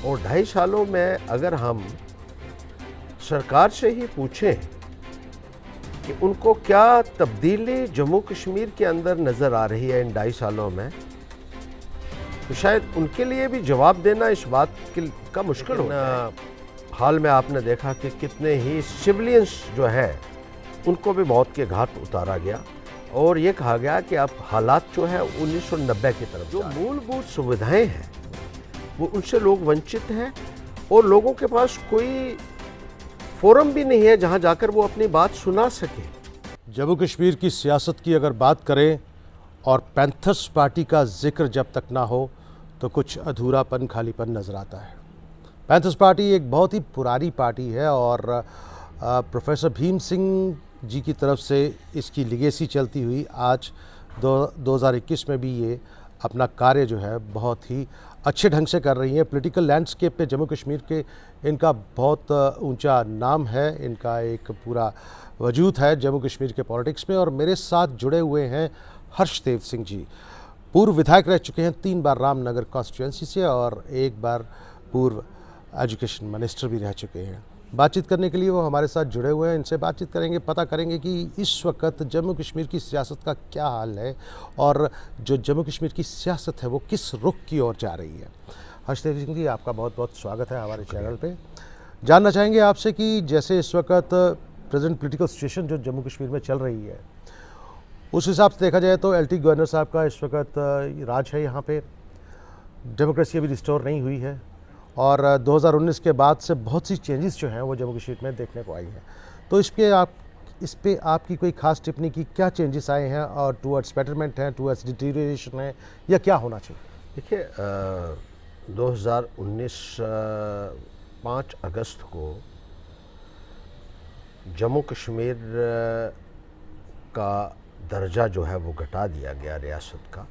और 2.5 सालों में अगर हम सरकार से ही पूछें कि उनको क्या तब्दीली जम्मू कश्मीर के अंदर नज़र आ रही है इन 2.5 सालों में, तो शायद उनके लिए भी जवाब देना इस बात का मुश्किल हो जाए। हाल में आपने देखा कि कितने ही सिविलियंस जो है उनको भी मौत के घाट उतारा गया और ये कहा गया कि अब हालात जो है 1990 की तरफ, जो मूलभूत सुविधाएं हैं वो उनसे लोग वंचित हैं और लोगों के पास कोई फोरम भी नहीं है जहां जाकर वो अपनी बात सुना सके। जम्मू कश्मीर की सियासत की अगर बात करें और पैंथर्स पार्टी का जिक्र जब तक ना हो तो कुछ अधूरापन, खालीपन नज़र आता है। पैंथर्स पार्टी एक बहुत ही पुरानी पार्टी है और प्रोफेसर भीम सिंह जी की तरफ से इसकी लिगेसी चलती हुई आज 2021 में भी ये अपना कार्य जो है बहुत ही अच्छे ढंग से कर रही हैं। पॉलिटिकल लैंडस्केप पे जम्मू कश्मीर के इनका बहुत ऊंचा नाम है, इनका एक पूरा वजूद है जम्मू कश्मीर के पॉलिटिक्स में। और मेरे साथ जुड़े हुए हैं हर्षदेव सिंह जी, पूर्व विधायक रह चुके हैं, 3 बार रामनगर कॉन्स्टिट्यूंसी से और 1 बार पूर्व एजुकेशन मिनिस्टर भी रह चुके हैं। बातचीत करने के लिए वो हमारे साथ जुड़े हुए हैं, इनसे बातचीत करेंगे, पता करेंगे कि इस वक्त जम्मू कश्मीर की सियासत का क्या हाल है और जो जम्मू कश्मीर की सियासत है वो किस रुख की ओर जा रही है। हर्षदेव सिंह जी, आपका बहुत बहुत स्वागत है हमारे चैनल पे। जानना चाहेंगे आपसे कि जैसे इस वक्त प्रेजेंट पॉलिटिकल सिचुएशन जो जम्मू कश्मीर में चल रही है उस हिसाब से देखा जाए तो LT गवर्नर साहब का इस वक्त राज है यहाँ पे, डेमोक्रेसी अभी रिस्टोर नहीं हुई है और 2019 के बाद से बहुत सी चेंजेस जो हैं वो जम्मू कश्मीर में देखने को आई हैं। तो इस पे आपकी कोई खास टिप्पणी की, क्या चेंजेस आए हैं और टूवर्ड्स बेटरमेंट हैं, टूवर्ड्स डिटीरियरेशन है या क्या होना चाहिए? देखिए 2019 5 अगस्त को जम्मू कश्मीर का दर्जा जो है वो घटा दिया गया रियासत का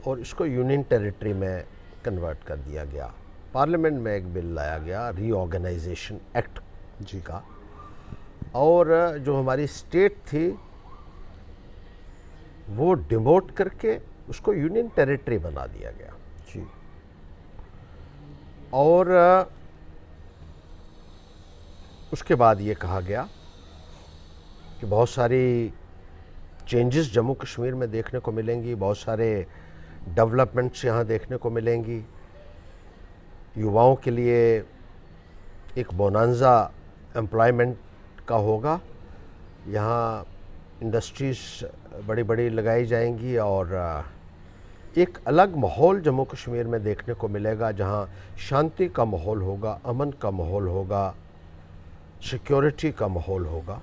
और इसको यूनियन टेरिटरी में कन्वर्ट कर दिया गया। पार्लियामेंट में एक बिल लाया गया रीऑर्गेनाइजेशन एक्ट जी का, और जो हमारी स्टेट थी वो डिमोट करके उसको यूनियन टेरिटरी बना दिया गया जी। और उसके बाद ये कहा गया कि बहुत सारी चेंजेस जम्मू कश्मीर में देखने को मिलेंगी, बहुत सारे डेवलपमेंट्स यहाँ देखने को मिलेंगी। युवाओं के लिए एक बोनांजा एम्प्लॉयमेंट का होगा, यहाँ इंडस्ट्रीज बड़ी बड़ी लगाई जाएंगी और एक अलग माहौल जम्मू कश्मीर में देखने को मिलेगा जहाँ शांति का माहौल होगा, अमन का माहौल होगा, सिक्योरिटी का माहौल होगा।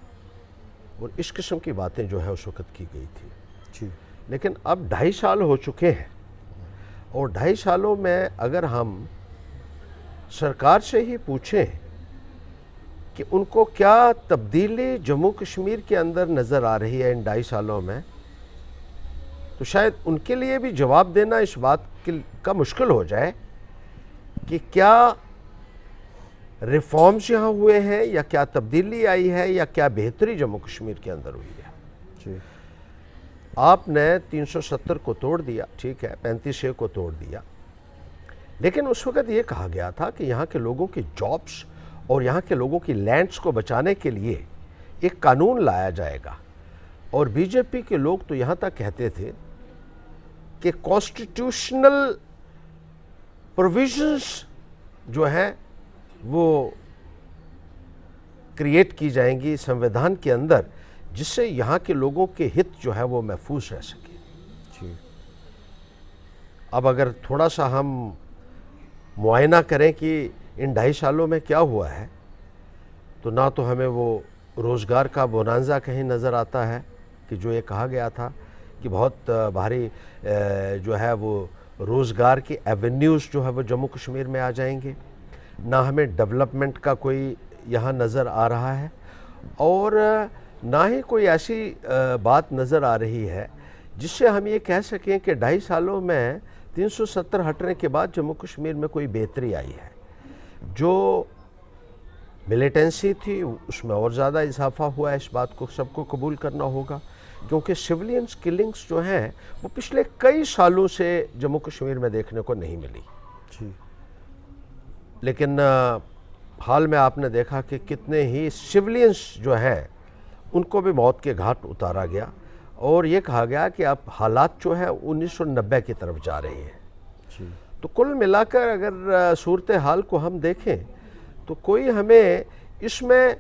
और इस किस्म की बातें जो है उस वक्त की गई थी जी। लेकिन अब 2.5 साल हो चुके हैं और 2.5 सालों में अगर हम सरकार से ही पूछें कि उनको क्या तब्दीली जम्मू कश्मीर के अंदर नज़र आ रही है इन 2.5 सालों में, तो शायद उनके लिए भी जवाब देना इस बात का मुश्किल हो जाए कि क्या रिफॉर्म्स यहाँ हुए हैं या क्या तब्दीली आई है या क्या बेहतरी जम्मू कश्मीर के अंदर हुई है जी। आपने 370 को तोड़ दिया, ठीक है, 35A को तोड़ दिया, लेकिन उस वक्त ये कहा गया था कि यहाँ के लोगों की जॉब्स और यहाँ के लोगों की लैंड्स को बचाने के लिए एक कानून लाया जाएगा। और बीजेपी के लोग तो यहाँ तक कहते थे कि कॉन्स्टिट्यूशनल प्रोविजंस जो हैं वो क्रिएट की जाएंगी संविधान के अंदर, जिससे यहाँ के लोगों के हित जो है वो महफूज रह सके जी। अब अगर थोड़ा सा हम मुआयना करें कि इन 2.5 सालों में क्या हुआ है, तो ना तो हमें वो रोज़गार का बोनांजा कहीं नज़र आता है कि जो ये कहा गया था कि बहुत भारी जो है वो रोज़गार की एवेन्यूज़ जो है वो जम्मू कश्मीर में आ जाएंगे, ना हमें डेवलपमेंट का कोई यहाँ नज़र आ रहा है और ना ही कोई ऐसी बात नज़र आ रही है जिससे हम ये कह सकें कि 2.5 सालों में 370 हटने के बाद जम्मू कश्मीर में कोई बेहतरी आई है। जो मिलिटेंसी थी उसमें और ज़्यादा इजाफा हुआ है, इस बात को सबको कबूल करना होगा, क्योंकि सिविलियंस किलिंग्स जो हैं वो पिछले कई सालों से जम्मू कश्मीर में देखने को नहीं मिली जी। लेकिन हाल में आपने देखा कि कितने ही सिविलियंस जो है उनको भी मौत के घाट उतारा गया और ये कहा गया कि अब हालात जो है 1990 की तरफ जा रही हैं। तो कुल मिलाकर अगर सूरत हाल को हम देखें तो कोई हमें इसमें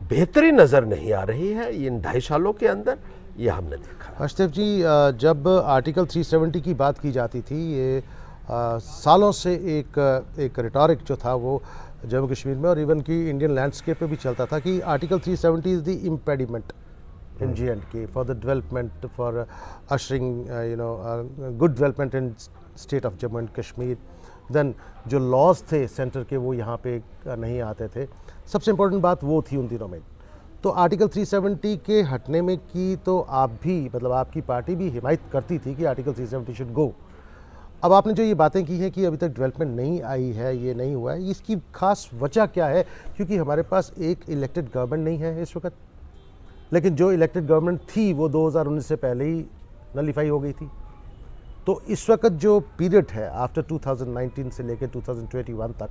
बेहतरी नज़र नहीं आ रही है इन 2.5 सालों के अंदर, ये हमने देखा। हर्षदेव जी, जब आर्टिकल 370 की बात की जाती थी, ये सालों से एक रिटॉरिक जो था वो जम्मू कश्मीर में और इवन की इंडियन लैंडस्केप पे भी चलता था कि article 370 is the impediment in J&K for the development, for ushering good development in state of Jammu and Kashmir. Then जो लॉज थे सेंटर के वो यहाँ पे नहीं आते थे। सबसे इम्पोर्टेंट बात वो थी उन दिनों में। तो आर्टिकल 370 के हटने में की तो आप भी, मतलब आपकी पार्टी भी हिमायत करती थी कि आर्टिकल 370 शुड गो। अब आपने जो ये बातें की हैं कि अभी तक डेवलपमेंट नहीं आई है, ये नहीं हुआ है, इसकी खास वजह क्या है? क्योंकि हमारे पास एक इलेक्टेड गवर्नमेंट नहीं है इस वक्त, लेकिन जो इलेक्टेड गवर्नमेंट थी वो 2019 से पहले ही नलीफाई हो गई थी। तो इस वक्त जो पीरियड है आफ्टर 2019 से लेकर 2021 तक,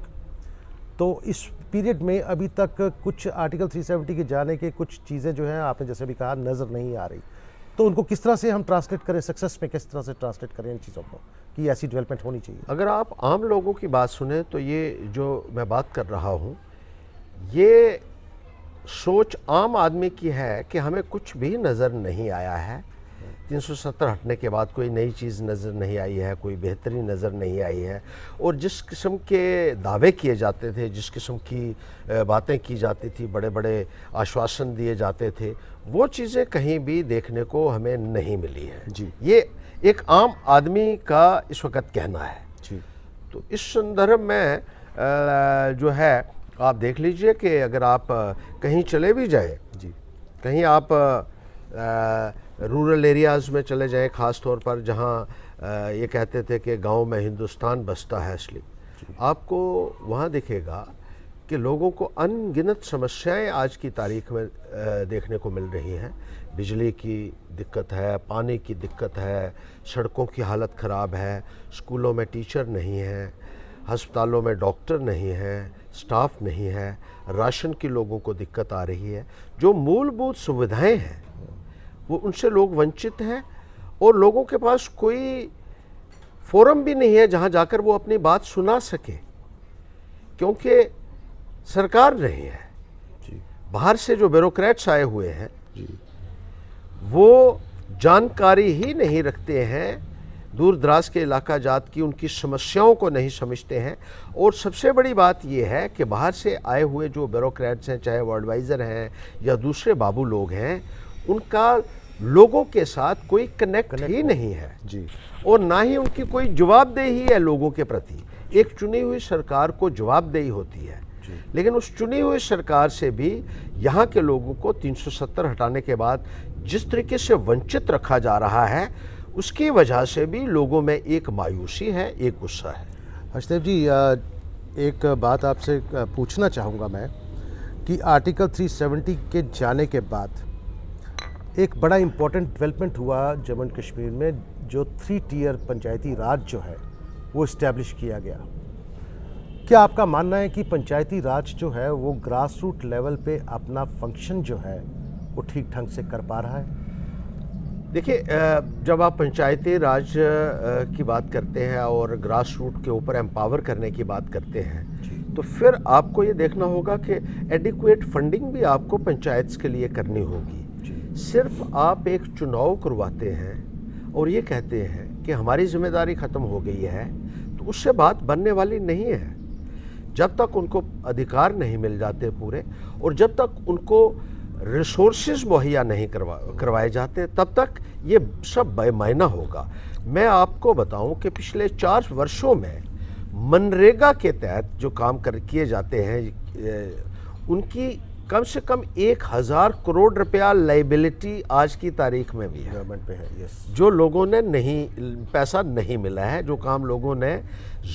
तो इस पीरियड में अभी तक कुछ आर्टिकल 370 के जाने के कुछ चीज़ें जो हैं, आपने जैसे भी कहा, नज़र नहीं आ रही। तो उनको किस तरह से हम ट्रांसलेट करें, सक्सेस में किस तरह से ट्रांसलेट करें इन चीज़ों को कि ऐसी डेवलपमेंट होनी चाहिए? अगर आप आम लोगों की बात सुने तो ये जो मैं बात कर रहा हूँ, ये सोच आम आदमी की है कि हमें कुछ भी नज़र नहीं आया है। 370 हटने के बाद कोई नई चीज़ नज़र नहीं आई है, कोई बेहतरी नज़र नहीं आई है, और जिस किस्म के दावे किए जाते थे, जिस किस्म की बातें की जाती थी, बड़े बड़े आश्वासन दिए जाते थे, वो चीज़ें कहीं भी देखने को हमें नहीं मिली है जी। ये एक आम आदमी का इस वक्त कहना है जी। तो इस संदर्भ में जो है आप देख लीजिए कि अगर आप कहीं चले भी जाए जी, कहीं आप रूरल एरियाज़ में चले जाएं, ख़ास तौर पर जहां ये कहते थे कि गांव में हिंदुस्तान बसता है, असली आपको वहां दिखेगा कि लोगों को अनगिनत समस्याएं आज की तारीख में देखने को मिल रही हैं। बिजली की दिक्कत है, पानी की दिक्कत है, सड़कों की हालत ख़राब है, स्कूलों में टीचर नहीं हैं, अस्पतालों में डॉक्टर नहीं हैं, स्टाफ नहीं है, राशन की लोगों को दिक्कत आ रही है। जो मूलभूत सुविधाएं हैं वो उनसे लोग वंचित हैं और लोगों के पास कोई फोरम भी नहीं है जहां जाकर वो अपनी बात सुना सके, क्योंकि सरकार नहीं है। जी, बाहर से जो ब्यूरोक्रेट्स आए हुए हैं जी, वो जानकारी ही नहीं रखते हैं, दूर दराज के इलाका जात की उनकी समस्याओं को नहीं समझते हैं। और सबसे बड़ी बात यह है कि बाहर से आए हुए जो ब्यूरोक्रेट्स हैं, चाहे वो एडवाइज़र हैं या दूसरे बाबू लोग हैं, उनका लोगों के साथ कोई कनेक्ट ही नहीं है जी, और ना ही उनकी कोई जवाबदेही है लोगों के प्रति। एक चुनी हुई सरकार को जवाबदेही होती है, लेकिन उस चुनी हुई सरकार से भी यहाँ के लोगों को 370 हटाने के बाद जिस तरीके से वंचित रखा जा रहा है, उसकी वजह से भी लोगों में एक मायूसी है, एक गुस्सा है। हर्षदेव जी, एक बात आपसे पूछना चाहूँगा मैं कि आर्टिकल 370 के जाने के बाद एक बड़ा इम्पोर्टेंट डेवलपमेंट हुआ जम्मू एंड कश्मीर में, जो 3 टियर पंचायती राज जो है वो इस्टेब्लिश किया गया। क्या आपका मानना है कि पंचायती राज जो है वो ग्रास रूट लेवल पे अपना फंक्शन जो है वो ठीक ढंग से कर पा रहा है? देखिए, जब आप पंचायती राज की बात करते हैं और ग्रास रूट के ऊपर एम्पावर करने की बात करते हैं, तो फिर आपको ये देखना होगा कि एडिक्वेट फंडिंग भी आपको पंचायत के लिए करनी होगी। सिर्फ आप एक चुनाव करवाते हैं और ये कहते हैं कि हमारी जिम्मेदारी ख़त्म हो गई है, तो उससे बात बनने वाली नहीं है। जब तक उनको अधिकार नहीं मिल जाते पूरे, और जब तक उनको रिसोर्सेज मुहैया नहीं करवाए जाते, तब तक ये सब बेमायना होगा। मैं आपको बताऊं कि पिछले 4 वर्षों में मनरेगा के तहत जो काम किए जाते हैं, उनकी कम से कम 1000 करोड़ रुपया लाइबिलिटी आज की तारीख में भी है गवर्नमेंट पे है। यस, जो लोगों ने पैसा नहीं मिला है, जो काम लोगों ने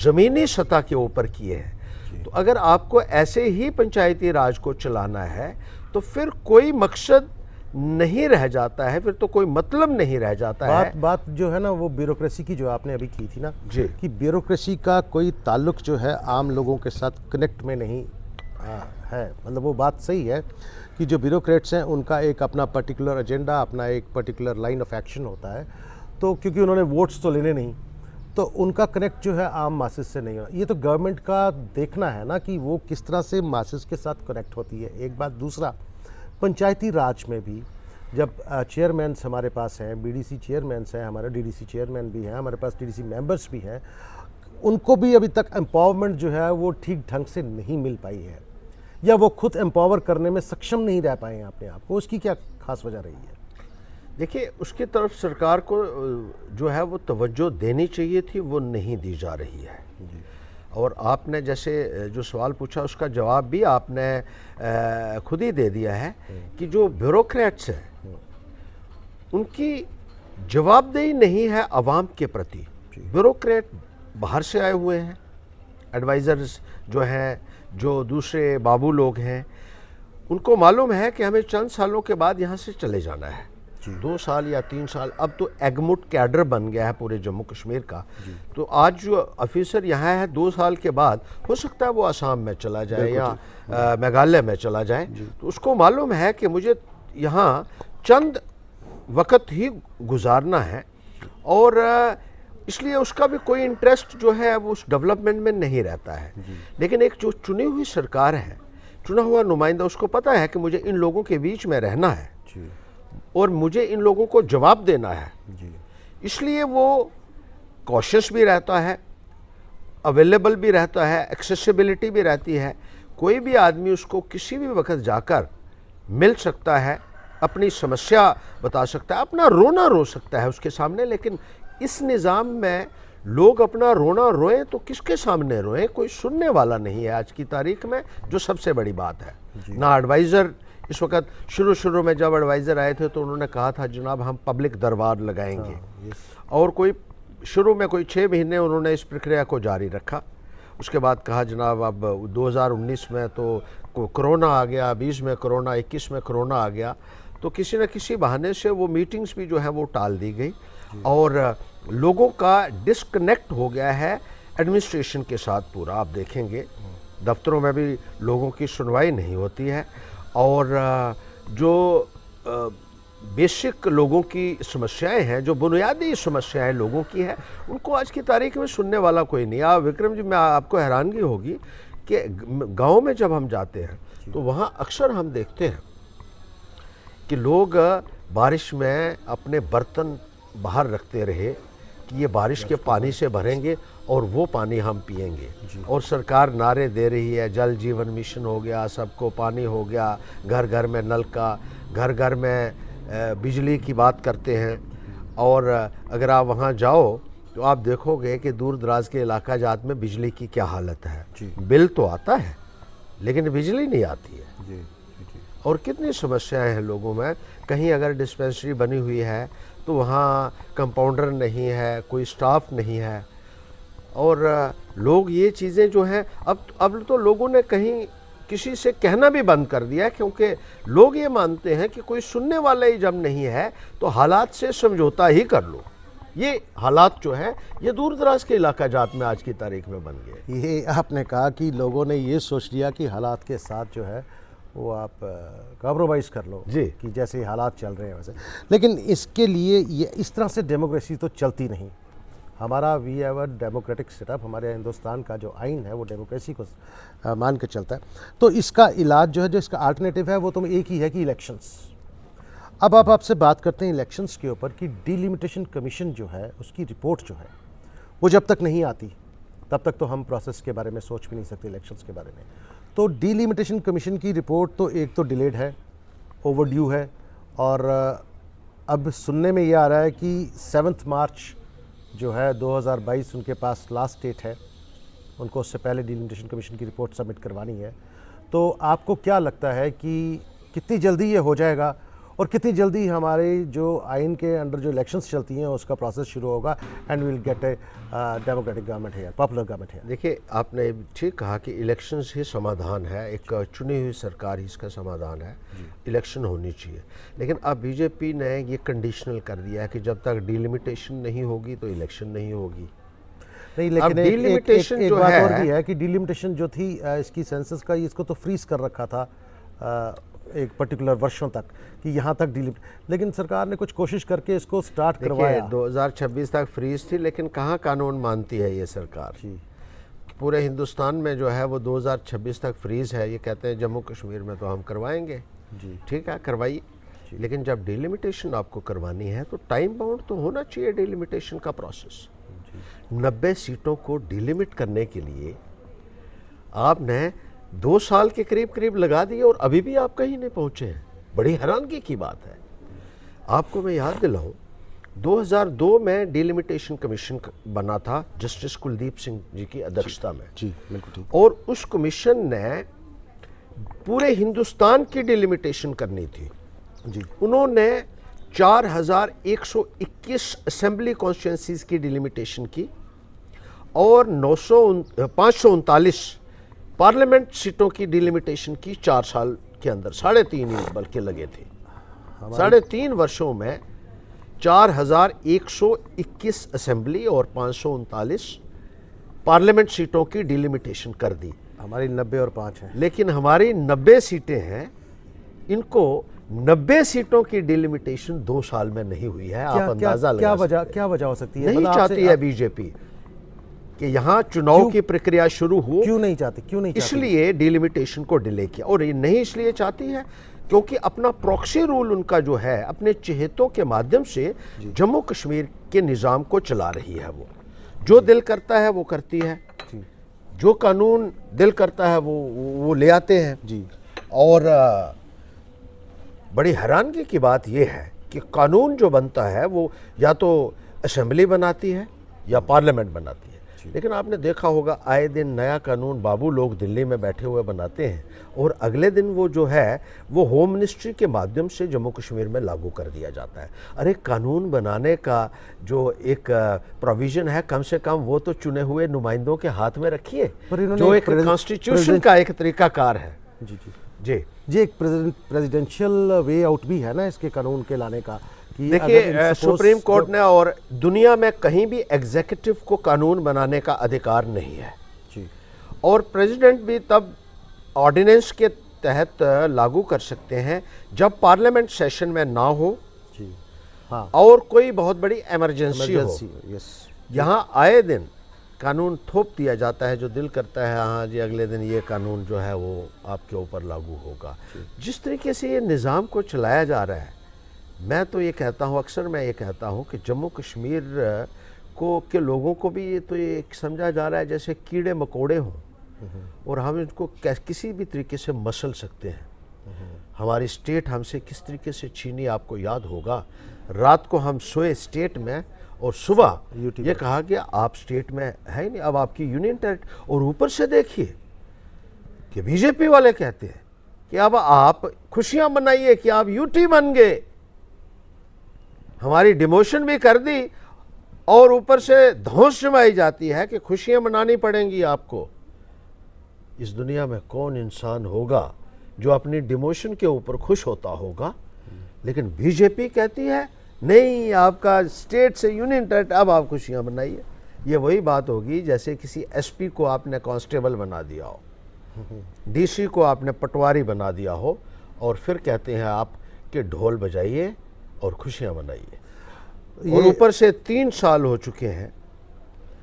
ज़मीनी सतह के ऊपर किए हैं। तो अगर आपको ऐसे ही पंचायती राज को चलाना है तो फिर कोई मकसद नहीं रह जाता है, फिर तो कोई मतलब नहीं रह जाता है। बात जो है ना वो ब्यूरोक्रेसी की जो आपने अभी की थी ना जी, कि ब्यूरोक्रेसी का कोई ताल्लुक जो है आम लोगों के साथ कनेक्ट में नहीं है। मतलब वो बात सही है कि जो ब्यूरोक्रेट्स हैं उनका एक अपना पर्टिकुलर एजेंडा, अपना एक पर्टिकुलर लाइन ऑफ एक्शन होता है, तो क्योंकि उन्होंने वोट्स तो लेने नहीं, तो उनका कनेक्ट जो है आम मासेस से नहीं होना। ये तो गवर्नमेंट का देखना है ना कि वो किस तरह से मासेस के साथ कनेक्ट होती है, एक बात। दूसरा, पंचायती राज में भी जब चेयरमैन्स हमारे पास हैं, बीडीसी चेयरमैन्स हैं, हमारे डीडीसी चेयरमैन भी हैं, हमारे पास डीडीसी मेंबर्स भी हैं, उनको भी अभी तक एम्पावरमेंट जो है वो ठीक ढंग से नहीं मिल पाई है, या वो खुद एम्पावर करने में सक्षम नहीं रह पाए हैं अपने आप को। उसकी क्या खास वजह रही है? देखिए, उसकी तरफ सरकार को जो है वो तवज्जो देनी चाहिए थी, वो नहीं दी जा रही है। और आपने जैसे जो सवाल पूछा उसका जवाब भी आपने खुद ही दे दिया है कि जो ब्यूरोक्रेट्स हैं उनकी जवाबदेही नहीं है आवाम के प्रति। ब्यूरोक्रेट बाहर से आए हुए हैं, एडवाइज़र्स जो हैं, जो दूसरे बाबू लोग हैं, उनको मालूम है कि हमें चंद सालों के बाद यहाँ से चले जाना है, 2 साल या 3 साल। अब तो एगमुट कैडर बन गया है पूरे जम्मू कश्मीर का। तो आज जो ऑफिसर यहाँ है 2 साल के बाद हो सकता है वो असम में चला जाए या मेघालय में चला जाए, तो उसको मालूम है कि मुझे यहाँ चंद वक्त ही गुजारना है, और इसलिए उसका भी कोई इंटरेस्ट जो है वो उस डेवलपमेंट में नहीं रहता है। लेकिन एक जो चुनी हुई सरकार है, चुना हुआ नुमाइंदा, उसको पता है कि मुझे इन लोगों के बीच में रहना है और मुझे इन लोगों को जवाब देना है, इसलिए वो कॉशियस भी रहता है, अवेलेबल भी रहता है, एक्सेसिबिलिटी भी रहती है। कोई भी आदमी उसको किसी भी वक्त जाकर मिल सकता है, अपनी समस्या बता सकता है, अपना रोना रो सकता है उसके सामने। लेकिन इस निज़ाम में लोग अपना रोना रोएं तो किसके सामने रोएं? कोई सुनने वाला नहीं है आज की तारीख में, जो सबसे बड़ी बात है। ना एडवाइज़र इस वक्त, शुरू में जब एडवाइज़र आए थे तो उन्होंने कहा था जनाब हम पब्लिक दरबार लगाएंगे, और कोई शुरू में कोई 6 महीने उन्होंने इस प्रक्रिया को जारी रखा। उसके बाद कहा जनाब अब 2019 में तो कोरोना आ गया, 20 में कोरोना, 21 में कोरोना आ गया, तो किसी न किसी बहाने से वो मीटिंग्स भी जो है वो टाल दी गई, और लोगों का डिस्कनेक्ट हो गया है एडमिनिस्ट्रेशन के साथ पूरा। आप देखेंगे दफ्तरों में भी लोगों की सुनवाई नहीं होती है, और जो बेसिक लोगों की समस्याएं हैं, जो बुनियादी समस्याएं लोगों की है, उनको आज की तारीख में सुनने वाला कोई नहीं। आप विक्रम जी, मैं आपको हैरानगी होगी कि गांव में जब हम जाते हैं तो वहाँ अक्सर हम देखते हैं कि लोग बारिश में अपने बर्तन बाहर रखते रहे कि ये बारिश के पानी से भरेंगे और वो पानी हम पिएंगे, और सरकार नारे दे रही है जल जीवन मिशन हो गया, सबको पानी हो गया, घर घर में नल का, घर घर में बिजली की बात करते हैं। और अगर आप वहाँ जाओ तो आप देखोगे कि दूर दराज के इलाका जात में बिजली की क्या हालत है। बिल तो आता है लेकिन बिजली नहीं आती है, और कितनी समस्याएं हैं लोगों में। कहीं अगर डिस्पेंसरी बनी हुई है तो वहाँ कंपाउंडर नहीं है, कोई स्टाफ नहीं है, और लोग ये चीज़ें जो हैं अब तो लोगों ने कहीं किसी से कहना भी बंद कर दिया है, क्योंकि लोग ये मानते हैं कि कोई सुनने वाला ही जब नहीं है तो हालात से समझौता ही कर लो। ये हालात जो है ये दूर दराज के इलाका जात में आज की तारीख में बन गए। ये आपने कहा कि लोगों ने ये सोच लिया कि हालात के साथ जो है वो आप कॉम्प्रोमाइज़ कर लो जी, कि जैसे हालात चल रहे हैं वैसे। लेकिन इसके लिए ये इस तरह से डेमोक्रेसी तो चलती नहीं। हमारा we have a democratic setup, हमारे हिंदुस्तान का जो आइन है वो डेमोक्रेसी को मान के चलता है। तो इसका इलाज जो है, जो इसका अल्टरनेटिव है वो तो एक ही है कि इलेक्शंस। अब आप आपसे बात करते हैं इलेक्शंस के ऊपर कि डिलिमिटेशन कमीशन जो है उसकी रिपोर्ट जो है वो जब तक नहीं आती तब तक तो हम प्रोसेस के बारे में सोच भी नहीं सकते इलेक्शंस के बारे में। तो डिलिमिटेशन कमीशन की रिपोर्ट तो एक तो डिलेड है, ओवरड्यू है, और अब सुनने में ये आ रहा है कि 7 मार्च जो है 2022 उनके पास लास्ट डेट है, उनको उससे पहले डिलिमिटेशन कमीशन की रिपोर्ट सबमिट करवानी है। तो आपको क्या लगता है कि कितनी जल्दी ये हो जाएगा, और कितनी जल्दी हमारे जो आइन के अंडर जो इलेक्शंस चलती हैं उसका प्रोसेस शुरू होगा and will get a democratic government है, पॉपुलर गवर्नमेंट है। देखिए, आपने ठीक कहा कि इलेक्शंस ही समाधान है, एक चुनी हुई सरकार ही इसका समाधान है, इलेक्शन होनी चाहिए। लेकिन अब बीजेपी ने ये कंडीशनल कर दिया है कि जब तक डिलिमिटेशन नहीं होगी तो इलेक्शन नहीं होगी। नहीं, लेकिन डिलिमिटेशन एक बात और भी है कि डिलिमिटेशन जो थी इसकी सेंसस का, इसको तो फ्रीज कर रखा था एक पर्टिकुलर वर्षों तक कि यहाँ तक डिलिमिट, लेकिन सरकार ने कुछ कोशिश करके इसको स्टार्ट करवाया। 2026 तक फ्रीज थी, लेकिन कहाँ कानून मानती है ये सरकार। जी, पूरे हिंदुस्तान में जो है वो 2026 तक फ्रीज है। ये कहते हैं जम्मू कश्मीर में तो हम करवाएंगे, जी ठीक है करवाइए, लेकिन जब डिलिमिटेशन आपको करवानी है तो टाइम बाउंड तो होना चाहिए डिलिमिटेशन का प्रोसेस। 90 सीटों को डिलिमिट करने के लिए आपने 2 साल के करीब करीब लगा दिए और अभी भी आप कहीं नहीं पहुंचे हैं। बड़ी हैरानगी की बात है। आपको मैं याद दिलाऊं, 2002 में डिलिमिटेशन कमीशन बना था जस्टिस कुलदीप सिंह जी की अध्यक्षता में। जी बिल्कुल ठीक। और उस कमीशन ने पूरे हिंदुस्तान की डिलिमिटेशन करनी थी। जी, उन्होंने 4121 असेंबली कॉन्स्टिट्यूंसीज की डिलिमिटेशन की और 539 पार्लियामेंट सीटों की डिलिमिटेशन की 4 साल के अंदर, 3.5 ही बल्कि लगे थे। 3.5 वर्षों में 4121 असेंबली और 539 पार्लियामेंट सीटों की डिलिमिटेशन कर दी। हमारी 90 और 5 है, लेकिन हमारी 90 सीटें हैं, इनको 90 सीटों की डिलिमिटेशन 2 साल में नहीं हुई है। आप अंदाजा लगा सकते हैं। क्या वजह हो सकती है? नहीं चाहती है बीजेपी कि यहाँ चुनाव की प्रक्रिया शुरू हो। क्यों नहीं चाहती? इसलिए डिलिमिटेशन को डिले किया। और ये नहीं इसलिए चाहती है क्योंकि अपना प्रॉक्सी रूल उनका जो है, अपने चहेतों के माध्यम से जम्मू कश्मीर के निज़ाम को चला रही है। वो जो दिल करता है वो करती है, जो कानून दिल करता है वो ले आते हैं जी। और बड़ी हैरानगी की बात यह है कि कानून जो बनता है वो या तो असेंबली बनाती है या पार्लियामेंट बनाती है। लेकिन आपने देखा होगा आए दिन नया कानून बाबू लोग दिल्ली में बैठे हुए बनाते हैं और अगले दिन वो जो है वो होम मिनिस्ट्री के माध्यम से जम्मू कश्मीर में लागू कर दिया जाता है। अरे कानून बनाने का जो एक प्रोविज़न है, कम से कम वो तो चुने हुए नुमाइंदों के हाथ में रखिए, जो एक कॉन्स्टिट्यूशन का एक तरीकाकार है। जी जी जी जी, एक प्रेसिडेंशियल वे आउट भी है ना इसके कानून के लाने का। देखिए, सुप्रीम कोर्ट ने और दुनिया में कहीं भी एग्जीक्यूटिव को कानून बनाने का अधिकार नहीं है जी, और प्रेसिडेंट भी तब ऑर्डिनेंस के तहत लागू कर सकते हैं जब पार्लियामेंट सेशन में ना हो जी, हाँ, और कोई बहुत बड़ी इमरजेंसी हो। यस, यहाँ आए दिन कानून थोप दिया जाता है, जो दिल करता है हाँ जी अगले दिन ये कानून जो है वो आपके ऊपर लागू होगा। जिस तरीके से ये निज़ाम को चलाया जा रहा है, मैं तो ये कहता हूँ, अक्सर मैं ये कहता हूँ कि जम्मू कश्मीर के लोगों को भी ये समझा जा रहा है जैसे कीड़े मकोड़े हों और हम इनको किसी भी तरीके से मसल सकते हैं। हमारी स्टेट हमसे किस तरीके से छीनी, आपको याद होगा। रात को हम सोए स्टेट में और सुबह ये कहा कि आप स्टेट में है ही नहीं, अब आपकी यूनियन टेरिटरी। और ऊपर से देखिए कि बीजेपी वाले कहते हैं कि अब आप खुशियां मनाइए कि आप यूटी बन गए। हमारी डिमोशन भी कर दी और ऊपर से धौंस जमाई जाती है कि खुशियां मनानी पड़ेंगी आपको। इस दुनिया में कौन इंसान होगा जो अपनी डिमोशन के ऊपर खुश होता होगा? लेकिन बीजेपी कहती है नहीं, आपका स्टेट से यूनियन टेरिटरी, अब आप खुशियां मनाइए। ये वही बात होगी जैसे किसी एसपी को आपने कांस्टेबल बना दिया हो, डीसी को आपने पटवारी बना दिया हो और फिर कहते हैं आप कि ढोल बजाइए और खुशियां मनाइए। और ऊपर से 3 साल हो चुके हैं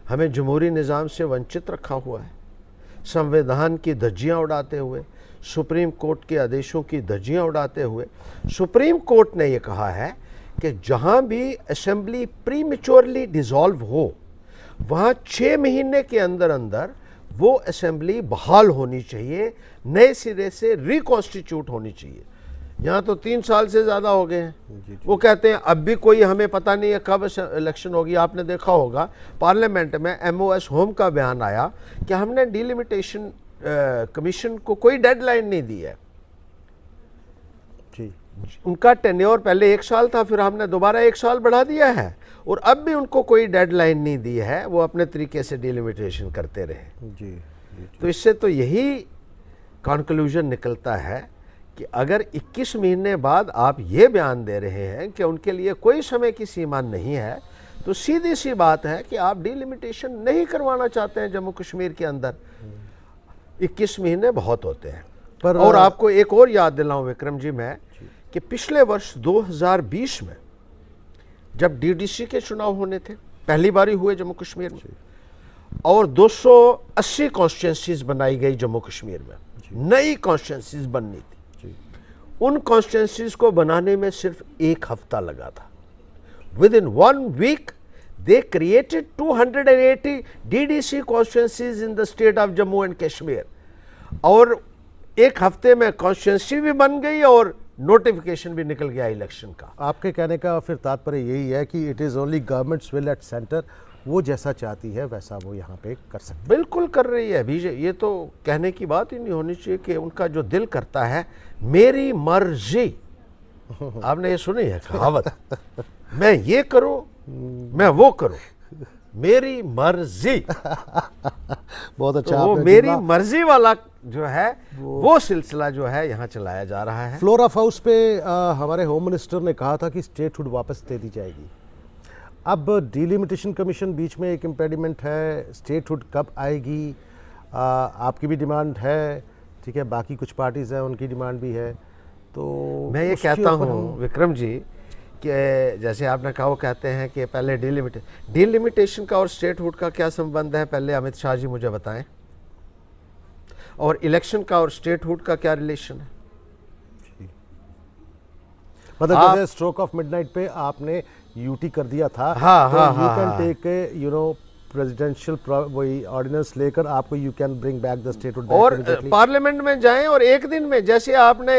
हमें जमहूरी निज़ाम से वंचित रखा हुआ है, संविधान की धज्जियां उड़ाते हुए, सुप्रीम कोर्ट के आदेशों की धज्जियां उड़ाते हुए। सुप्रीम कोर्ट ने यह कहा है कि जहां भी असेंबली प्रीमेच्योरली डिसॉल्व हो वहां 6 महीने के अंदर अंदर वो असेंबली बहाल होनी चाहिए, नए सिरे से रिकॉन्स्टिट्यूट होनी चाहिए। यहाँ तो 3 साल से ज़्यादा हो गए हैं। वो कहते हैं अब भी कोई हमें पता नहीं है कब इलेक्शन होगी। आपने देखा होगा पार्लियामेंट में MOS होम का बयान आया कि हमने डिलिमिटेशन कमीशन को कोई डेडलाइन नहीं दी है। उनका टेन्योर पहले 1 साल था, फिर हमने दोबारा 1 साल बढ़ा दिया है, और अब भी उनको कोई डेडलाइन नहीं दी है, वो अपने तरीके से डिलिमिटेशन करते रहे। जी। तो इससे तो यही कंक्लूजन निकलता है कि अगर 21 महीने बाद आप ये बयान दे रहे हैं कि उनके लिए कोई समय की सीमा नहीं है, तो सीधी सी बात है कि आप डिलिमिटेशन नहीं करवाना चाहते हैं जम्मू कश्मीर के अंदर। 21 महीने बहुत होते हैं। और आपको एक और याद दिलाऊं विक्रम जी मैं, कि पिछले वर्ष 2020 में जब डीडीसी के चुनाव होने थे, पहली बारी हुए जम्मू कश्मीर में, और 280 कॉन्स्टिट्यूंसीज बनाई गई जम्मू कश्मीर में, नई कॉन्स्टिट्यूंसीज बननी थी। उन कॉन्स्टिट्यूंसीज को बनाने में सिर्फ 1 हफ्ता लगा था। Within 1 week they created 280 DDC constituencies in the state of Jammu and Kashmir, और 1 हफ्ते में कॉन्स्टिट्यूंसी भी बन गई और नोटिफिकेशन भी निकल गया इलेक्शन का। आपके कहने का फिर तात्पर्य यही है कि it is only governments will at centre, वो जैसा चाहती है वैसा वो यहाँ पे कर सकती है। बिल्कुल कर रही है बीजेपी। ये तो कहने की बात ही नहीं होनी चाहिए कि उनका जो दिल करता है, मेरी मर्जी। आपने ये सुनी है कहावत, मैं ये करूं, मैं वो करूं, मेरी मर्जी। बहुत अच्छा। तो वो मेरी मर्जी वाला जो है वो सिलसिला जो है यहाँ चलाया जा रहा है। फ्लोर ऑफ हाउस पे हमारे होम मिनिस्टर ने कहा था कि स्टेटहुड वापस दे दी जाएगी। अब डिलिमिटेशन कमीशन बीच में एक इम्पेडिमेंट है, स्टेटहुड कब आएगी? आपकी भी डिमांड है, ठीक है, बाकी कुछ पार्टीज़ हैं उनकी डिमांड भी है। तो मैं ये कहता हूँ विक्रम जी कि जैसे आपने कहा, वो कहते हैं कि पहले डिलिमिटेशन का और स्टेटहुड का क्या संबंध है, पहले अमित शाह जी मुझे बताएं। और इलेक्शन का और स्टेटहुड का क्या रिलेशन है? मतलब जैसे स्ट्रोक ऑफ मिडनाइट पे आपने यूटी कर दिया था, you can take you know presidential वही ऑर्डिनेंस लेकर आपको you can bring back the statehood, और पार्लियामेंट में जाएं और 1 दिन में, जैसे आपने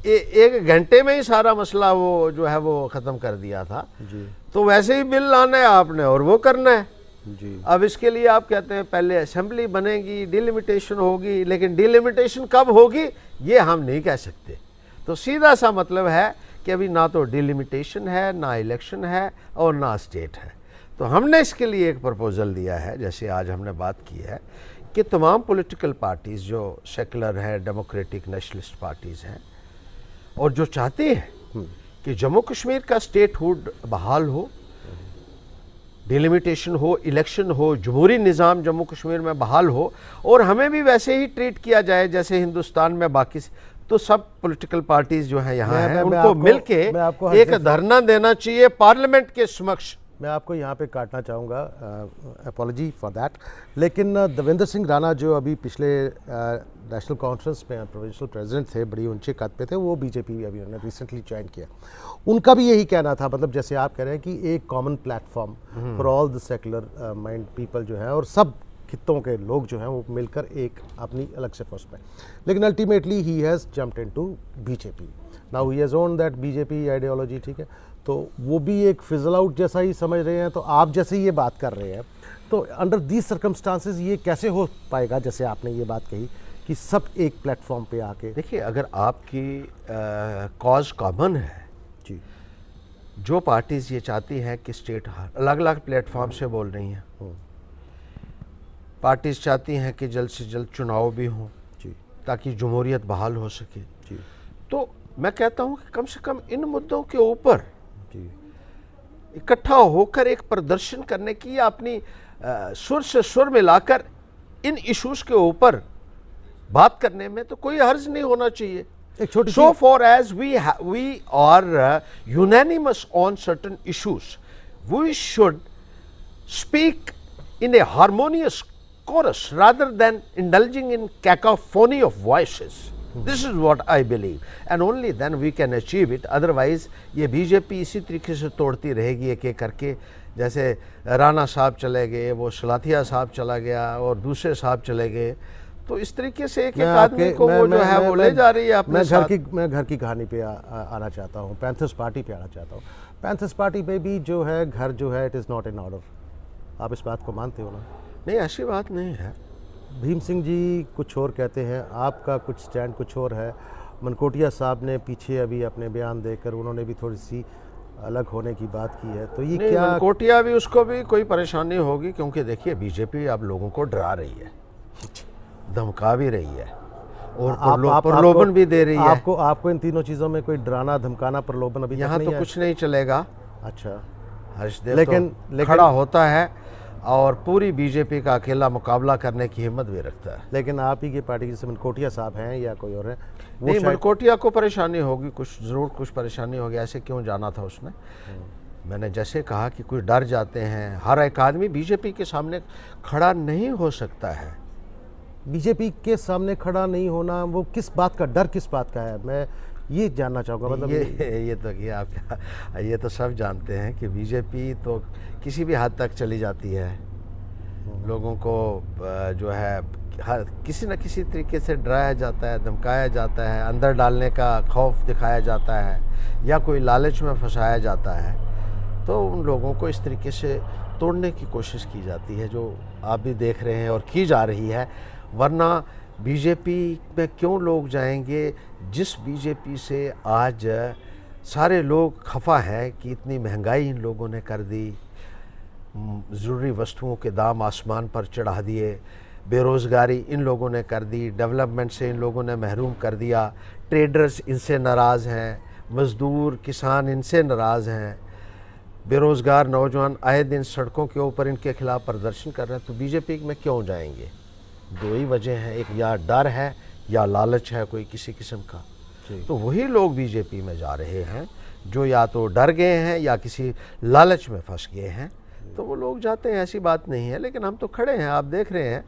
1 घंटे में ही सारा मसला वो जो है वो खत्म कर दिया था जी। तो वैसे ही बिल लाना है आपने और वो करना है जी। अब इसके लिए आप कहते हैं पहले असेंबली बनेगी, डिलिमिटेशन होगी, लेकिन डिलिमिटेशन कब होगी ये हम नहीं कह सकते। तो सीधा सा मतलब है कि अभी ना तो डिलिमिटेशन है, ना इलेक्शन है और ना स्टेट है। तो हमने इसके लिए एक प्रपोजल दिया है, जैसे आज हमने बात की है कि तमाम पॉलिटिकल पार्टीज़ जो सेकुलर है, डेमोक्रेटिक नेशनलिस्ट पार्टीज़ हैं, और जो चाहते हैं कि जम्मू कश्मीर का स्टेटहुड बहाल हो, डिलिमिटेशन हो, इलेक्शन हो, जमहूरी निज़ाम जम्मू कश्मीर में बहाल हो, और हमें भी वैसे ही ट्रीट किया जाए जैसे हिंदुस्तान में बाकी, तो सब पॉलिटिकल पार्टीज़ जो हैं यहाँ हैं उनको मिलके एक धरना देना चाहिए पार्लियामेंट के समक्ष। मैं आपको यहाँ पे काटना चाहूँगा, अपॉलॉजी फॉर दैट, लेकिन देवेंद्र सिंह राणा जो अभी पिछले नेशनल कॉन्फ्रेंस में प्रोविंशियल प्रेसिडेंट थे, बड़ी ऊंचे कद पे थे, वो बीजेपी अभी उन्होंने रिसेंटली ज्वाइन किया। उनका भी यही कहना था, मतलब जैसे आप कह रहे हैं कि एक common platform for all the secular mind people जो हैं और सब खित्तों के लोग जो हैं वो मिलकर एक अपनी अलग से फोर्स में, लेकिन ultimately he has jumped into BJP. Now he has own that BJP ideology, ठीक है, तो वो भी एक फिजल आउट जैसा ही समझ रहे हैं। तो आप जैसे ये बात कर रहे हैं, तो अंडर दीज सर्कमस्टांसेस ये कैसे हो पाएगा, जैसे आपने ये बात कही कि सब एक प्लेटफॉर्म पे आके? देखिए, अगर आपकी कॉज कॉमन है जी, जो पार्टीज़ ये चाहती हैं कि स्टेट अलग अलग प्लेटफॉर्म से बोल रही हैं, पार्टीज़ चाहती हैं कि जल्द से जल्द चुनाव भी हों जी, ताकि जमहूरियत बहाल हो सके जी, तो मैं कहता हूं कि कम से कम इन मुद्दों के ऊपर जी, इकट्ठा होकर एक प्रदर्शन करने की, या अपनी सुर से सुर मिलाकर इन इश्यूज के ऊपर बात करने में तो कोई हर्ज नहीं होना चाहिए। एक छोटी So far as we are unanimous on certain issues, we should speak in a harmonious chorus rather than indulging in cacophony of voices. This is what I believe, and only then we can achieve it. Otherwise, ये BJP इसी तरीके से तोड़ती रहेगी एक एक करके। जैसे राणा साहब चले गए, वो सलाथिया साहब चला गया और दूसरे साहब चले गए, तो इस तरीके से एक एक आदमी को वो जो है वो ले जा रही है अपने साथ। मैं घर की कहानी पे आना चाहता हूँ, पैंथर्स पार्टी पे आना चाहता हूँ। पैंथर्स पार्टी पे भी जो है घर जो है it is not in order. आप इस बात को मानते हो ना? नहीं, ऐसी बात नहीं है। भीम सिंह जी कुछ और कहते हैं, आपका कुछ स्टैंड कुछ और है, मनकोटिया साहब ने पीछे अभी अपने बयान देकर उन्होंने भी थोड़ी सी अलग होने की बात की है, तो ये नहीं, क्या मनकोटिया भी, उसको भी कोई परेशानी होगी, क्योंकि देखिए बीजेपी अब लोगों को डरा रही है, धमका भी रही है और प्रलोभन भी दे रही है। आपको इन तीनों चीज़ों में कोई डराना, धमकाना, प्रलोभन अभी यहाँ तो कुछ नहीं चलेगा। अच्छा, हर्षदेव लेकिन खड़ा होता है और पूरी बीजेपी का अकेला मुकाबला करने की हिम्मत भी रखता है। लेकिन आप ही की पार्टी जैसे मनकोटिया साहब हैं या कोई और है, वो नहीं, मनकोटिया को परेशानी होगी, कुछ ज़रूर कुछ परेशानी होगी, ऐसे क्यों जाना था उसने। मैंने जैसे कहा कि कुछ डर जाते हैं, हर एक आदमी बीजेपी के सामने खड़ा नहीं हो सकता है। बीजेपी के सामने खड़ा नहीं होना, वो किस बात का डर, किस बात का है, मैं ये जानना चाहूँगा। मतलब ये तो सब जानते हैं कि बीजेपी तो किसी भी हद तक चली जाती है, लोगों को जो है किसी न किसी तरीके से डराया जाता है, धमकाया जाता है, अंदर डालने का खौफ दिखाया जाता है या कोई लालच में फंसाया जाता है, तो उन लोगों को इस तरीके से तोड़ने की कोशिश की जाती है, जो आप भी देख रहे हैं और की जा रही है। वरना बीजेपी में क्यों लोग जाएंगे, जिस बीजेपी से आज सारे लोग खफा हैं कि इतनी महंगाई इन लोगों ने कर दी, ज़रूरी वस्तुओं के दाम आसमान पर चढ़ा दिए, बेरोज़गारी इन लोगों ने कर दी, डेवलपमेंट से इन लोगों ने महरूम कर दिया, ट्रेडर्स इनसे नाराज़ हैं, मज़दूर किसान इनसे नाराज़ हैं, बेरोज़गार नौजवान आए दिन सड़कों के ऊपर इनके खिलाफ़ प्रदर्शन कर रहे हैं। तो बीजेपी में क्यों जाएंगे? दो ही वजह हैं, एक या डर है या लालच है कोई किसी किस्म का। तो वही लोग बीजेपी में जा रहे हैं जो या तो डर गए हैं या किसी लालच में फंस गए हैं, तो वो लोग जाते हैं, ऐसी बात नहीं है। लेकिन हम तो खड़े हैं, आप देख रहे हैं,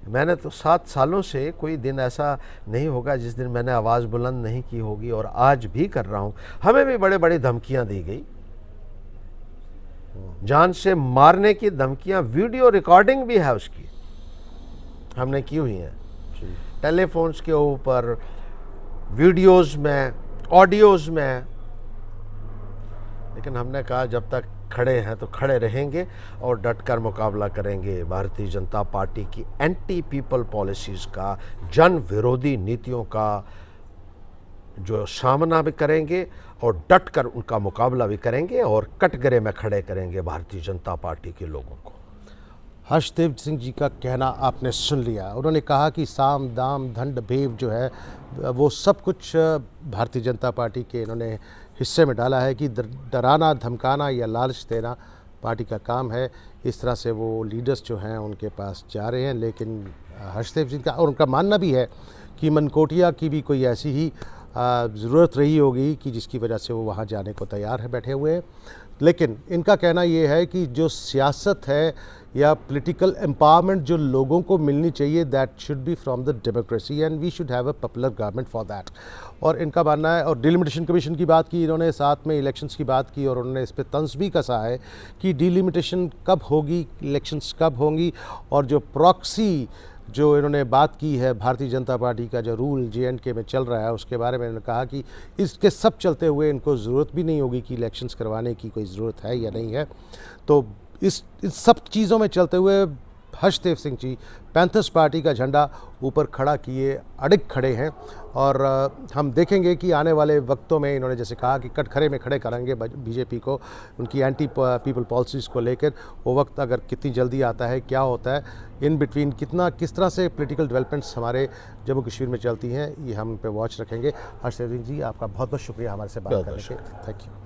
मैंने तो 7 सालों से कोई दिन ऐसा नहीं होगा जिस दिन मैंने आवाज़ बुलंद नहीं की होगी, और आज भी कर रहा हूँ। हमें भी बड़े बड़ी धमकियाँ दी गई, जान से मारने की धमकियाँ, वीडियो रिकॉर्डिंग भी है उसकी, हमने की हुई हैं, टेलीफोन्स के ऊपर, वीडियोस में, ऑडियोज़ में। लेकिन हमने कहा जब तक खड़े हैं तो खड़े रहेंगे और डटकर मुकाबला करेंगे भारतीय जनता पार्टी की एंटी पीपल पॉलिसीज़ का, जन विरोधी नीतियों का जो सामना भी करेंगे और डटकर उनका मुकाबला भी करेंगे और कटघरे में खड़े करेंगे भारतीय जनता पार्टी के लोगों को। हर्षदेव सिंह जी का कहना आपने सुन लिया। उन्होंने कहा कि साम दाम दंड भेद जो है वो सब कुछ भारतीय जनता पार्टी के इन्होंने हिस्से में डाला है कि डराना, धमकाना या लालच देना पार्टी का काम है। इस तरह से वो लीडर्स जो हैं उनके पास जा रहे हैं। लेकिन हर्षदेव सिंह का और उनका मानना भी है कि मनकोटिया की भी कोई ऐसी ही ज़रूरत रही होगी कि जिसकी वजह से वो वहाँ जाने को तैयार है, बैठे हुए हैं। लेकिन इनका कहना ये है कि जो सियासत है या पॉलिटिकल एम्पावरमेंट जो लोगों को मिलनी चाहिए, that should be from the democracy and we should have a popular government for that. और इनका मानना है, और डिलिमिटेशन कमीशन की बात की इन्होंने, साथ में इलेक्शंस की बात की, और उन्होंने इस पर तंज भी कसा है कि डिलिमिटेशन कब होगी, इलेक्शंस कब होंगी, और जो प्रॉक्सी जो इन्होंने बात की है, भारतीय जनता पार्टी का जो रूल J&K में चल रहा है उसके बारे में इन्होंने कहा कि इसके सब चलते हुए इनको ज़रूरत भी नहीं होगी कि इलेक्शंस करवाने की कोई ज़रूरत है या नहीं है। तो इस सब चीज़ों में चलते हुए हर्षदेव सिंह जी पैंथर्स पार्टी का झंडा ऊपर खड़ा किए अड़िग खड़े हैं। और हम देखेंगे कि आने वाले वक्तों में इन्होंने जैसे कहा कि कटघरे में खड़े करेंगे बीजेपी को उनकी एंटी पीपल पॉलिसीज़ को लेकर। वो वक्त अगर कितनी जल्दी आता है, क्या होता है इन बिटवीन, किस तरह से पॉलिटिकल डेवलपमेंट्स हमारे जम्मू कश्मीर में चलती हैं, ये हम पे वॉच रखेंगे। हर्षदेव सिंह जी, आपका बहुत बहुत शुक्रिया हमारे से बात करने के लिए। Thank you.